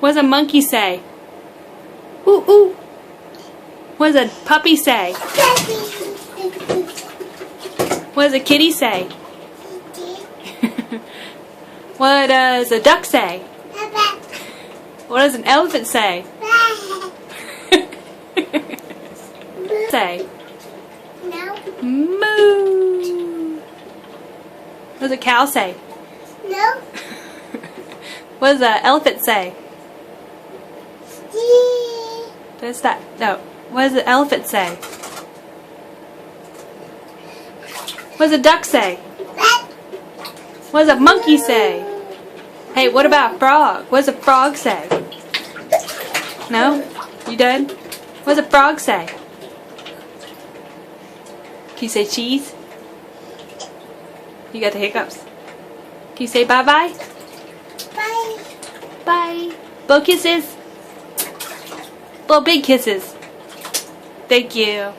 What does a monkey say? Ooh, ooh. What does a puppy say? What does a kitty say? What does a duck say? What does an elephant say? Say? No. Moo. What does a cow say? No. What does an elephant say? Stee. What's that? No. What does the elephant say? What does a duck say? What does a monkey say? Hey, what about a frog? What does a frog say? No? You done? What does a frog say? Can you say cheese? You got the hiccups. Can you say bye-bye? Bye. Bye. Blow kisses. Blow big kisses. Thank you.